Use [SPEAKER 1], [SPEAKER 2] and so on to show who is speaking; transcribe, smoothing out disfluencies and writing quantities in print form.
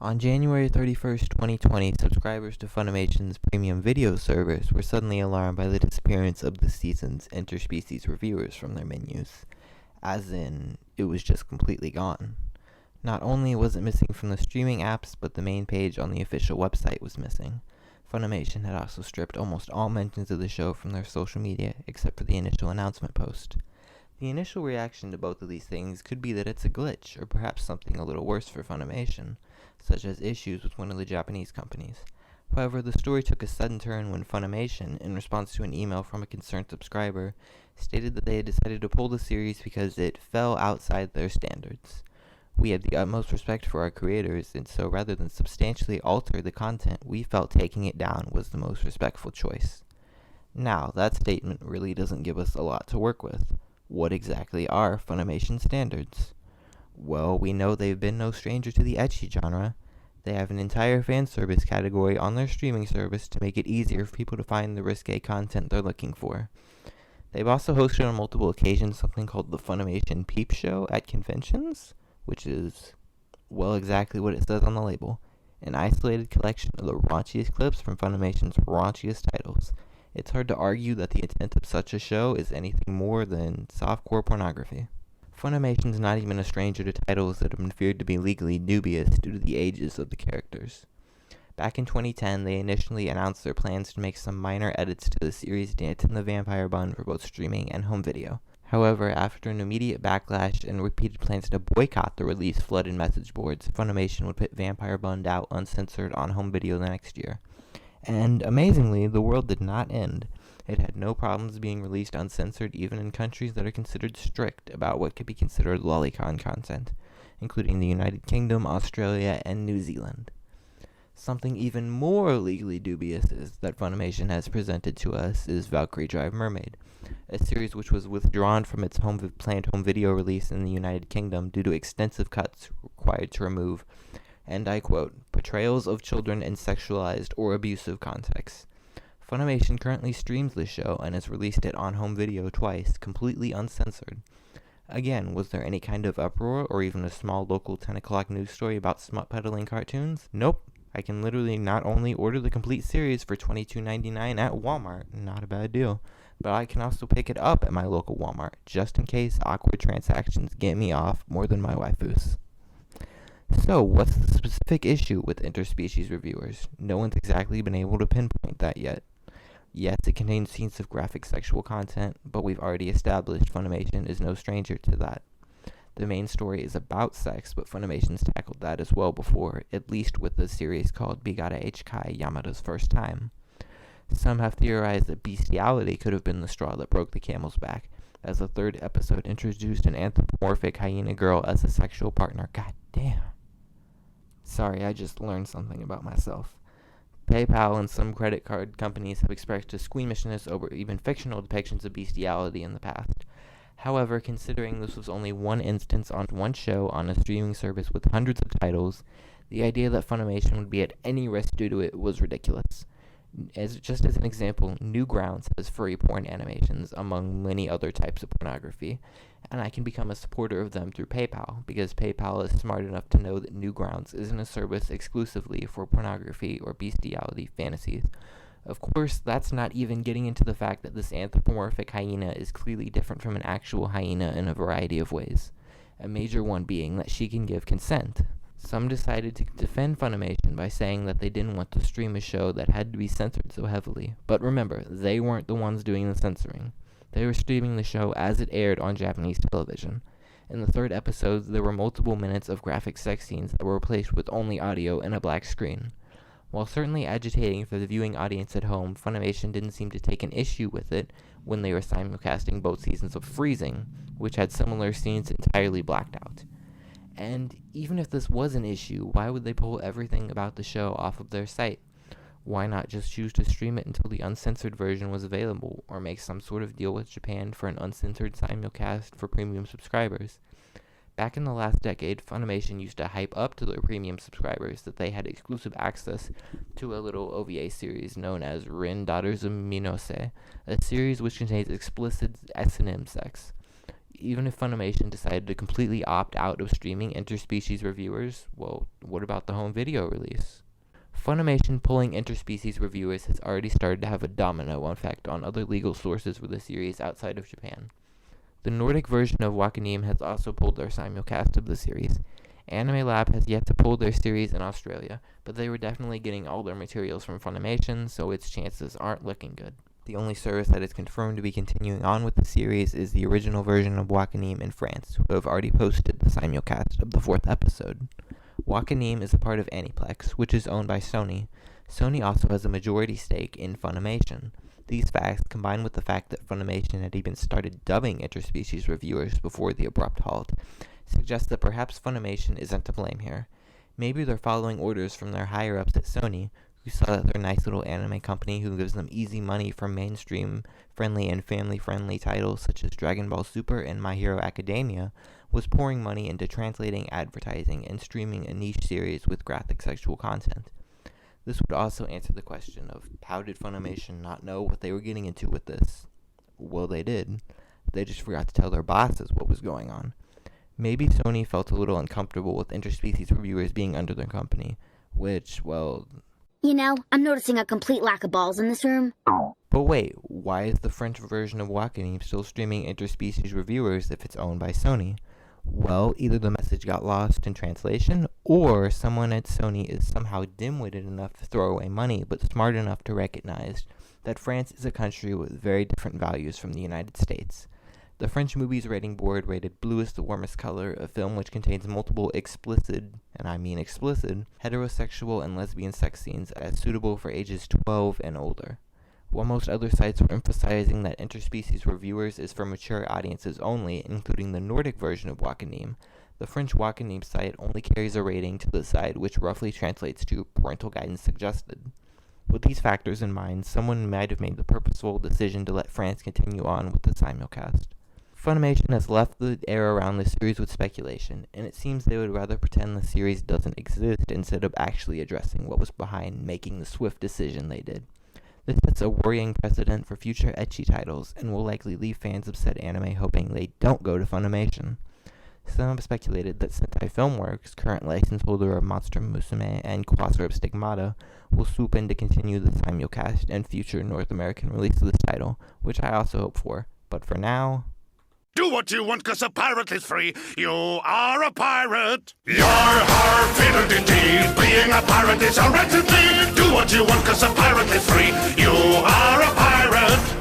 [SPEAKER 1] On January 31st, 2020, subscribers to Funimation's premium video service were suddenly alarmed by the disappearance of the season's Interspecies reviewers from their menus, as in, it was just completely gone. Not only was it missing from the streaming apps, but the main page on the official website was missing. Funimation had also stripped almost all mentions of the show from their social media, except for the initial announcement post. The initial reaction to both of these things could be that it's a glitch, or perhaps something a little worse for Funimation, such as issues with one of the Japanese companies. However, the story took a sudden turn when Funimation, in response to an email from a concerned subscriber, stated that they had decided to pull the series because it fell outside their standards. We had the utmost respect for our creators, and so rather than substantially alter the content, we felt taking it down was the most respectful choice. Now, that statement really doesn't give us a lot to work with. What exactly are Funimation standards? Well, we know they've been no stranger to the ecchi genre. They have an entire fan service category on their streaming service to make it easier for people to find the risque content they're looking for. They've also hosted on multiple occasions something called the Funimation Peep Show at conventions, which is, well, exactly what it says on the label, an isolated collection of the raunchiest clips from Funimation's raunchiest titles. It's hard to argue that the intent of such a show is anything more than softcore pornography. Funimation's not even a stranger to titles that have been feared to be legally dubious due to the ages of the characters. Back in 2010, they initially announced their plans to make some minor edits to the series Dance in the Vampire Bun for both streaming and home video. However, after an immediate backlash and repeated plans to boycott the release flooded message boards, Funimation would put Vampire Bun out uncensored on home video the next year. And amazingly, the world did not end. It had no problems being released uncensored even in countries that are considered strict about what could be considered lolicon content, including the United Kingdom, Australia, and New Zealand. Something even more legally dubious that Funimation has presented to us is Valkyrie Drive Mermaid, a series which was withdrawn from its planned home video release in the United Kingdom due to extensive cuts required to remove, and I quote, portrayals of children in sexualized or abusive contexts. Funimation currently streams this show and has released it on home video twice, completely uncensored. Again, was there any kind of uproar or even a small local 10 o'clock news story about smut-peddling cartoons? Nope. I can literally not only order the complete series for $22.99 at Walmart, not a bad deal, but I can also pick it up at my local Walmart, just in case awkward transactions get me off more than my waifus. So, what's the specific issue with interspecies reviewers? No one's exactly been able to pinpoint that yet. Yes, it contains scenes of graphic sexual content, but we've already established Funimation is no stranger to that. The main story is about sex, but Funimation's tackled that as well before, at least with the series called Bigara H-Kai Yamada's First Time. Some have theorized that bestiality could have been the straw that broke the camel's back, as the third episode introduced an anthropomorphic hyena girl as a sexual partner. God damn. Sorry, I just learned something about myself. PayPal and some credit card companies have expressed a squeamishness over even fictional depictions of bestiality in the past. However, considering this was only one instance on one show on a streaming service with hundreds of titles, the idea that Funimation would be at any risk due to it was ridiculous. Just as an example, Newgrounds has furry porn animations, among many other types of pornography, and I can become a supporter of them through PayPal, because PayPal is smart enough to know that Newgrounds isn't a service exclusively for pornography or bestiality fantasies. Of course, that's not even getting into the fact that this anthropomorphic hyena is clearly different from an actual hyena in a variety of ways, a major one being that she can give consent. Some decided to defend Funimation by saying that they didn't want to stream a show that had to be censored so heavily. But remember, they weren't the ones doing the censoring. They were streaming the show as it aired on Japanese television. In the third episode, there were multiple minutes of graphic sex scenes that were replaced with only audio and a black screen. While certainly agitating for the viewing audience at home, Funimation didn't seem to take an issue with it when they were simulcasting both seasons of Freezing, which had similar scenes entirely blacked out. And even if this was an issue, why would they pull everything about the show off of their site? Why not just choose to stream it until the uncensored version was available, or make some sort of deal with Japan for an uncensored simulcast for premium subscribers? Back in the last decade, Funimation used to hype up to their premium subscribers that they had exclusive access to a little OVA series known as Rin Daughters of Minose, a series which contains explicit S&M sex. Even if Funimation decided to completely opt out of streaming Interspecies reviewers, well, what about the home video release? Funimation pulling Interspecies reviewers has already started to have a domino effect on other legal sources for the series outside of Japan. The Nordic version of Wakanim has also pulled their simulcast of the series. Anime Lab has yet to pull their series in Australia, but they were definitely getting all their materials from Funimation, so its chances aren't looking good. The only service that is confirmed to be continuing on with the series is the original version of Wakanim in France, who have already posted the simulcast of the 4th episode. Wakanim is a part of Aniplex, which is owned by Sony. Sony also has a majority stake in Funimation. These facts, combined with the fact that Funimation had even started dubbing Interspecies reviewers before the abrupt halt, suggest that perhaps Funimation isn't to blame here. Maybe they're following orders from their higher-ups at Sony, who saw that their nice little anime company who gives them easy money from mainstream-friendly and family-friendly titles such as Dragon Ball Super and My Hero Academia was pouring money into translating advertising and streaming a niche series with graphic sexual content. This would also answer the question of how did Funimation not know what they were getting into with this? Well, they did. They just forgot to tell their bosses what was going on. Maybe Sony felt a little uncomfortable with Interspecies reviewers being under their company, which, well...
[SPEAKER 2] You know, I'm noticing a complete lack of balls in this room.
[SPEAKER 1] But wait, why is the French version of Wakanim still streaming Interspecies reviewers if it's owned by Sony? Well, either the message got lost in translation, or someone at Sony is somehow dim-witted enough to throw away money, but smart enough to recognize that France is a country with very different values from the United States. The French Movies Rating Board rated Blue is the Warmest Color, a film which contains multiple explicit, and I mean explicit, heterosexual and lesbian sex scenes as suitable for ages 12 and older. While most other sites were emphasizing that Interspecies reviewers is for mature audiences only, including the Nordic version of Wakanim, the French Wakanim site only carries a rating to the side which roughly translates to parental guidance suggested. With these factors in mind, someone might have made the purposeful decision to let France continue on with the simulcast. Funimation has left the air around the series with speculation, and it seems they would rather pretend the series doesn't exist instead of actually addressing what was behind making the swift decision they did. This sets a worrying precedent for future ecchi titles, and will likely leave fans of said anime hoping they don't go to Funimation. Some have speculated that Sentai Filmworks, current license holder of Monster Musume and co-author of Stigmata, will swoop in to continue the simulcast and future North American release of this title, which I also hope for. But for now...
[SPEAKER 3] Do what you want, 'cause a pirate is free. You are a pirate. Yar har fiddle-dee-dee. Being a pirate is a wretched deed. Do what you want, 'cause a pirate is free. You are a pirate.